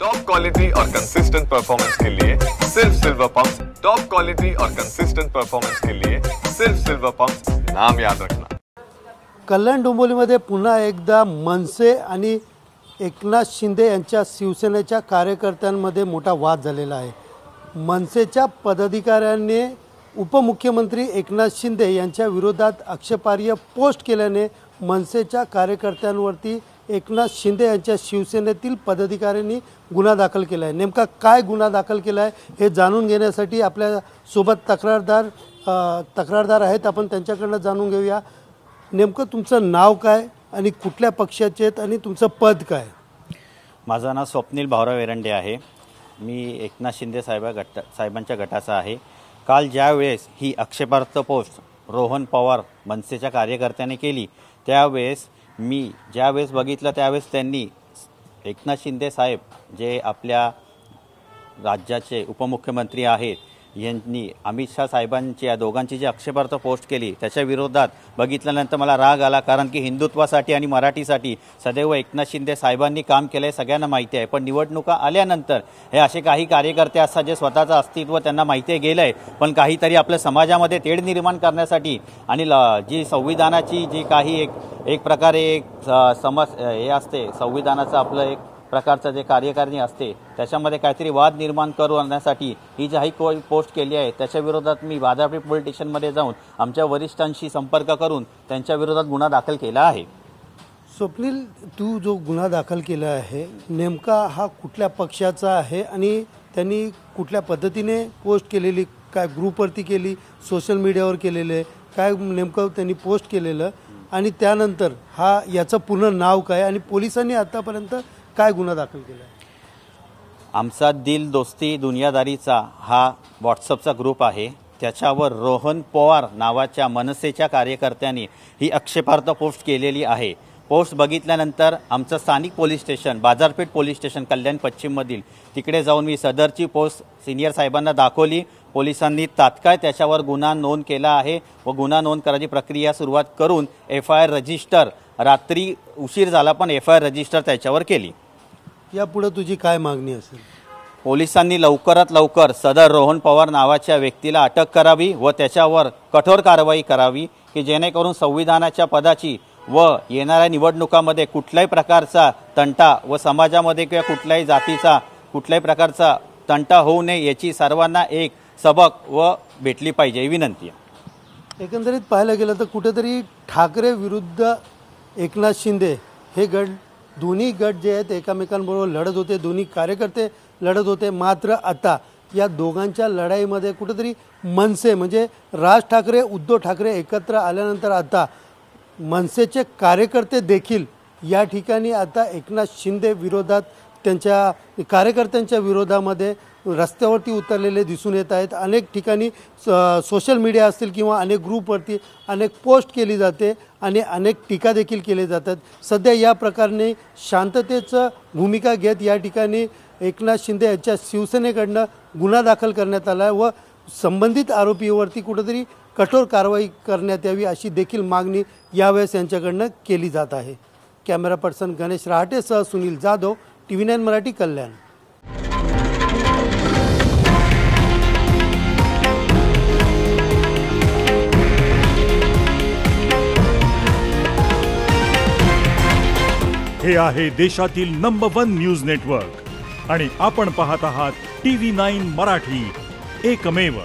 Top quality और consistent performance के लिए सिर्फ सिल्वर पंप्स। टॉप क्वालिटी और कंसिस्टेंट परफॉर्मेंस के लिए सिर्फ सिल्वर पंप्स, नाम याद रखना। कल्याण डोंबिवलीमध्ये पुन्हा एकदा मनसे आणि एकनाथ शिंदे यांच्या शिवसेनेच्या कार्यकर्त्यांमध्ये मोठा वाद झालेला आहे। मनसेच्या पदाधिकाऱ्यांनी उपमुख्यमंत्री एकनाथ शिंदे यांच्या विरोधात आक्षेपार्ह पोस्ट केल्याने मनसेच्या कार्यकर्त्यांवरती एकनाथ शिंदे यांच्या शिवसेनेतील पदाधिकाऱ्यांनी गुन्हा दाखल केला आहे। नेमका काय गुन्हा दाखल केला आहे हे जाणून घेण्यासाठी आपल्या सोबत तक्रारदार आहेत, आपण त्यांच्याकडून जाणून घेऊया। नेमकं तुमचं नाव काय आणि कुठल्या पक्षाचे आहेत आणि तुमचं पद काय? माझं नाव स्वप्नील भाऊराव एरंडे आहे। मी एकनाथ शिंदे साहेबांच्या गटाचा आहे। काल ज्यावेळेस ही आक्षेपार्ह पोस्ट रोहन पवार मनसेच्या कार्यकर्त्याने केली त्यावेळेस मी ज्यावेळेस बघितलं त्यावेळेस त्यांनी एकनाथ शिंदे साहेब जे आपल्या राज्याचे उपमुख्यमंत्री आहेत यांनी अमित शाह साहेबांची या दोघांची जी आक्षेपार्ह पोस्ट केली त्याच्या विरोधात बघितल्यानंतर मला राग आला, कारण की हिंदुत्वासाठी आणि मराठीसाठी सदैव एकनाथ शिंदे साहेबांनी काम केलं आहे सगळ्यांना माहिती आहे। पण निवडणुका आल्यानंतर हे असे काही कार्यकर्ते असतात जे स्वतःचं अस्तित्व त्यांना माहिती गेलं आहे, पण काहीतरी आपल्या समाजामध्ये तेढ निर्माण करण्यासाठी आणि जी संविधानाची जी काही एक प्रकारे हे असते, संविधानाचं आपलं एक प्रकारचं जे कार्यकारिणी असते त्याच्यामध्ये काहीतरी वाद निर्माण करण्यासाठी ही जी पोस्ट केली आहे त्याच्या विरोधात मी बाजारपेठ पोलीस स्टेशनमध्ये जाऊन आमच्या वरिष्ठांशी संपर्क करून त्यांच्या विरोधात गुन्हा दाखल केला आहे। स्वप्नील, तू जो गुन्हा दाखल केला आहे नेमका हा कुठल्या पक्षाचा आहे आणि त्यांनी कुठल्या पद्धतीने पोस्ट केलेली, काय ग्रुपवरती केली, सोशल मीडियावर केलेले, काय नेमकं त्यांनी पोस्ट केलेलं आणि त्यानंतर याचं पूर्ण नाव काय आणि पोलिसांनी आतापर्यंत काय गुन्हा दाखल केला? आमचा दिल दोस्ती दुनियादारीचा हा व्हॉट्सअपचा ग्रुप आहे, त्याच्यावर रोहन पवार नावाच्या मनसेच्या कार्यकर्त्यांनी ही आक्षेपार्ह पोस्ट केलेली आहे। पोस्ट बघितल्यानंतर आमचं स्थानिक पोलीस स्टेशन बाजारपेठ पोलीस स्टेशन कल्याण पश्चिममधील तिकडे जाऊन मी सदरची पोस्ट सिनियर साहेबांना दाखवली। पोलिसांनी तात्काळ त्याच्यावर गुन्हा नोंद केला आहे व गुन्हा नोंद करायची प्रक्रिया सुरुवात करून FIR रजिस्टर, रात्री उशीर झाला पण FIR रजिस्टर त्याच्यावर केली। यापुढे तुझी काय मागणी असेल? पोलिसांनी लवकरात लवकर सदर रोहन पवार नावाच्या व्यक्तीला अटक करावी व त्याच्यावर कठोर कारवाई करावी की जेणेकरून संविधानाच्या पदाची व येणाऱ्या निवडणुकामध्ये कुठल्याही प्रकारचा तंटा व समाजामध्ये किंवा कुठल्याही जातीचा कुठल्याही प्रकारचा तंटा होऊ नये याची सर्वांना एक सबक व भेटली पाहिजे ही विनंती आहे। एकंदरीत पाहायला गेलं तर कुठेतरी ठाकरे विरुद्ध एकनाथ शिंदे हे दोन्ही गट जे आहेत एकमेकांबरोबर लढत होते, दोन्ही कार्यकर्ते लढत होते। मात्र आता या दोघांच्या लढाईमध्ये कुठेतरी मनसे म्हणजे राज ठाकरे उद्धव ठाकरे एकत्र आल्यानंतर आता मनसेचे कार्यकर्ते देखील या ठिकाणी आता एकनाथ शिंदे विरोधात त्यांच्या कार्यकर्त्यांच्या विरोधामध्ये रस्त्यावरती उतरलेले दिसून येत आहेत। अनेक ठिकाणी सोशल मीडिया असतील किंवा अनेक ग्रुपवरती अनेक पोस्ट केली जाते आणि अनेक टीका देखील केली जातात। सध्या या प्रकारे शांततेचं भूमिका घेत या ठिकाणी एकनाथ शिंदे यांच्या शिवसेनेकडनं गुन्हा दाखल करण्यात आला व संबंधित आरोपीवरती कुठेतरी कठोर कारवाई करण्यात यावी अशी देखील मागणी यावेळेस यांच्याकडनं केली जात आहे। कॅमेरा पर्सन गणेश रहाटेसह सुनील जाधव, TV9 मराठी, कल्याण। हे आहे देशातील नंबर 1 न्यूज नेटवर्क आणि आपण पाहत आहात TV9 मराठी, एकमेव।